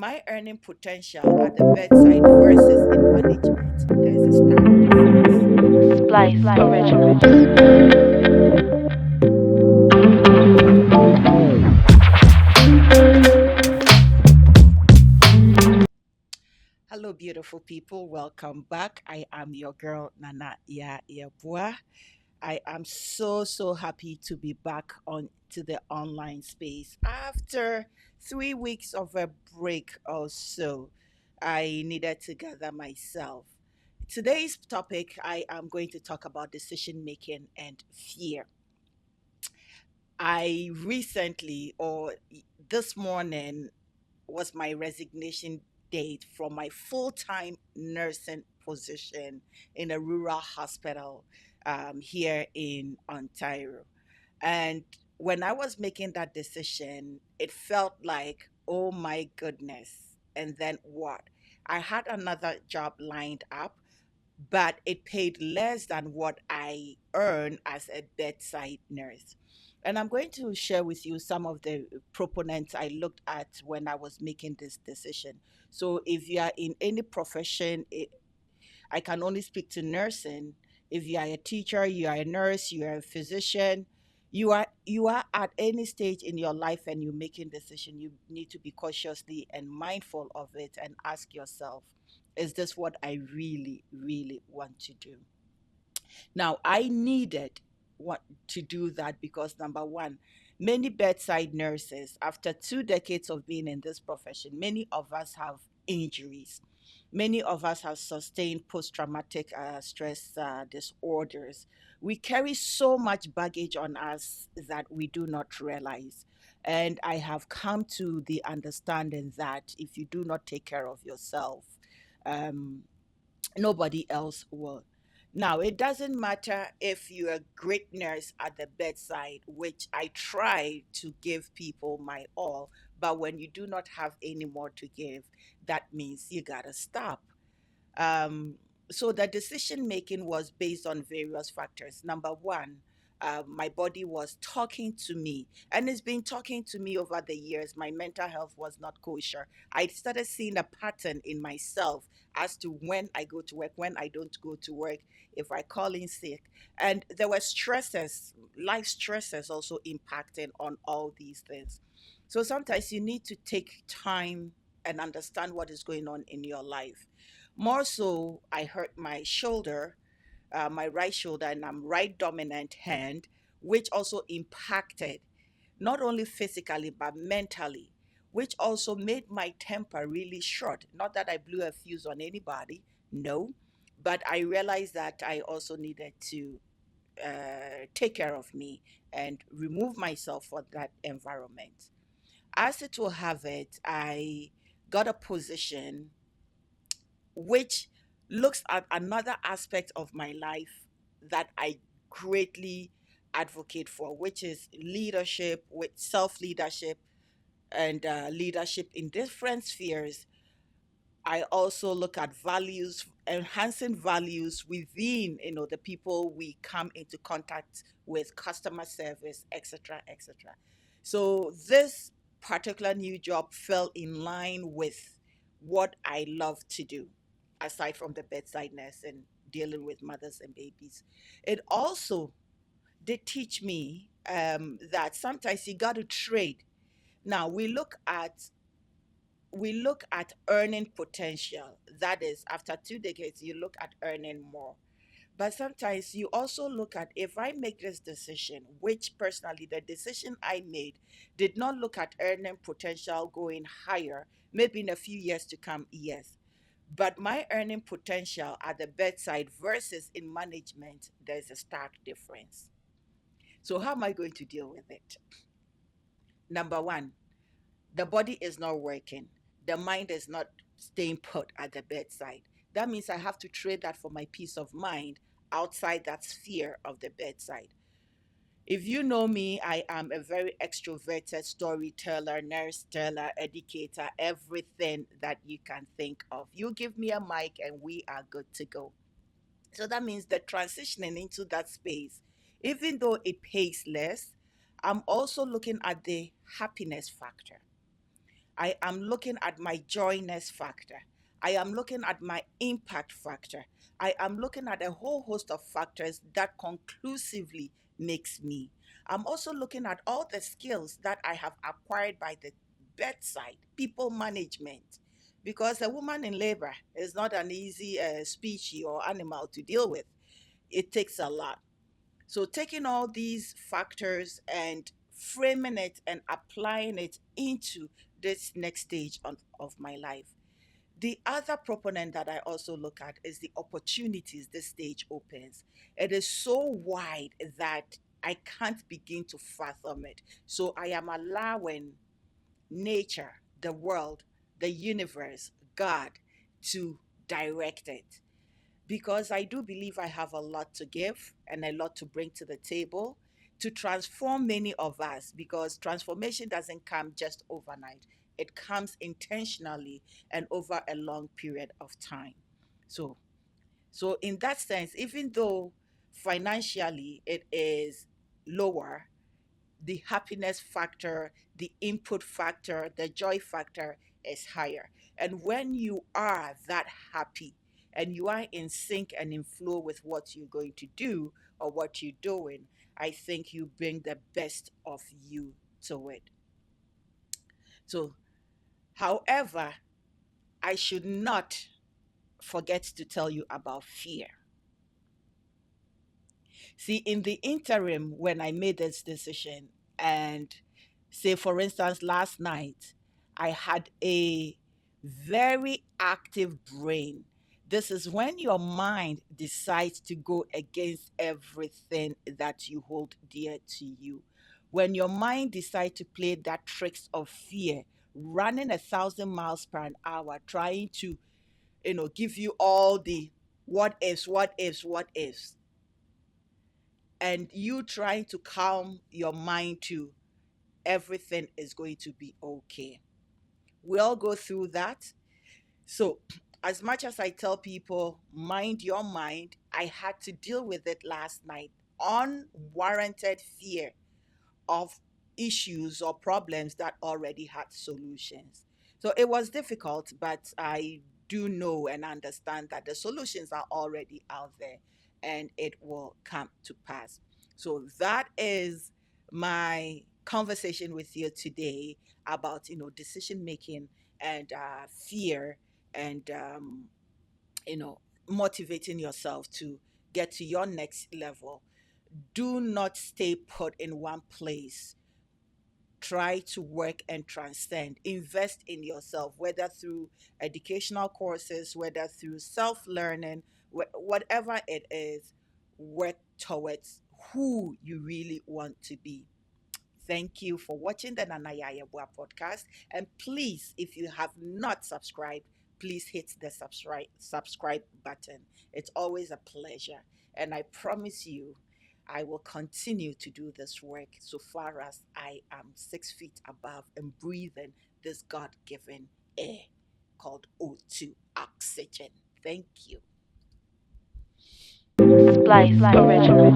my earning potential at the bedside versus in management, there's a stark difference. Splice Originals. Hello, beautiful people. Welcome back. I am your girl, Nana Yaa Yeboaa. I am so happy to be back on to the online space after 3 weeks of a break or so. I needed to gather myself. Today's topic, I am going to talk about decision making and fear. I recently, or this morning, was my resignation date from my full time nursing position in a rural hospital here in Ontario. And when I was making that decision, it felt like, oh my goodness. And then what? I had another job lined up, but it paid less than what I earn as a bedside nurse. And I'm going to share with you some of the proponents I looked at when I was making this decision. So, if you are in any profession, I can only speak to nursing. If you are a teacher, you are a nurse, you are a physician, you are at any stage in your life and you're making decision, you need to be cautiously and mindful of it and ask yourself, is this what I really want to do? Now, I needed what to do that because number one, many bedside nurses, after 2 decades of being in this profession, many of us have injuries. Many of us have sustained post traumatic stress disorders. We carry so much baggage on us that we do not realize. And I have come to the understanding that if you do not take care of yourself, um, nobody else will. Now, it doesn't matter if you're a great nurse at the bedside, which I try to give people my all, but when you do not have any more to give, that means you gotta stop. Um, so the decision making was based on various factors. Number one, my body was talking to me, and it's been talking to me over the years. My mental health was not kosher. I started seeing a pattern in myself as to when I go to work, when I don't go to work, if I call in sick. And there were stresses, life stresses also impacting on all these things. So sometimes you need to take time and understand what is going on in your life. More so, I hurt my shoulder, my right shoulder, and I'm right dominant hand, which also impacted not only physically but mentally, which also made my temper really short. Not that I blew a fuse on anybody, no, but I realized that I also needed to take care of me and remove myself from that environment. As it will have it, I got a position which looks at another aspect of my life that I greatly advocate for, which is leadership, with self leadership and leadership in different spheres. I also look at values, enhancing values within, the people we come into contact with, customer service, etc., etc. So this particular new job fell in line with what I love to do, aside from the bedside nurse and dealing with mothers and babies. It also did teach me that sometimes you got to trade. Now we look at earning potential. That is, after 2 decades, you look at earning more. But sometimes you also look at, if I make this decision, which personally the decision I made did not look at earning potential going higher, maybe in a few years to come, yes. But my earning potential at the bedside versus in management, there's a stark difference. So, how am I going to deal with it? Number one, the body is not working, the mind is not staying put at the bedside. That means I have to trade that for my peace of mind outside that sphere of the bedside. If you know me, I am a very extroverted storyteller, nurse teller, educator, everything that you can think of. You give me a mic and we are good to go. So that means that transitioning into that space, even though it pays less, I'm also looking at the happiness factor. I am looking at my joyness factor. I am looking at my impact factor. I am looking at a whole host of factors that conclusively makes me. I'm also looking at all the skills that I have acquired by the bedside, people management, because a woman in labor is not an easy species or animal to deal with. It takes a lot. So, taking all these factors and framing it and applying it into this next stage of my life. The other proponent that I also look at is the opportunities this stage opens. It is so wide that I can't begin to fathom it. So, I am allowing nature, the world, the universe, God to direct it, because I do believe I have a lot to give and a lot to bring to the table to transform many of us, because transformation doesn't come just overnight. It comes intentionally and over a long period of time. So, so in that sense, even though financially it is lower, the happiness factor, the input factor, the joy factor is higher. And when you are that happy and you are in sync and in flow with what you're going to do or what you're doing, I think you bring the best of you to it. So, however, I should not forget to tell you about fear. See, in the interim, when I made this decision, and say, for instance, last night, I had a very active brain. This is when your mind decides to go against everything that you hold dear to you. When your mind decides to play that tricks of fear, running 1,000 miles per an hour, trying to, give you all the what ifs, what ifs, what ifs, and you trying to calm your mind to everything is going to be okay. We all go through that. So, as much as I tell people, mind your mind, I had to deal with it last night. Unwarranted fear of issues or problems that already had solutions. So it was difficult, but I do know and understand that the solutions are already out there and it will come to pass. So that is my conversation with you today about, decision making and fear, and you know motivating yourself to get to your next level. Do not stay put in one place. Try to work and transcend. Invest in yourself, whether through educational courses, whether through self learning, whatever it is. Work towards who you really want to be. Thank you for watching the Nana Yaa Yeboaa podcast. And please, if you have not subscribed, please hit the subscribe button. It's always a pleasure. And I promise you, I will continue to do this work so far as I am 6 feet above and breathing this God given air called O2 oxygen. Thank you. Splice Original.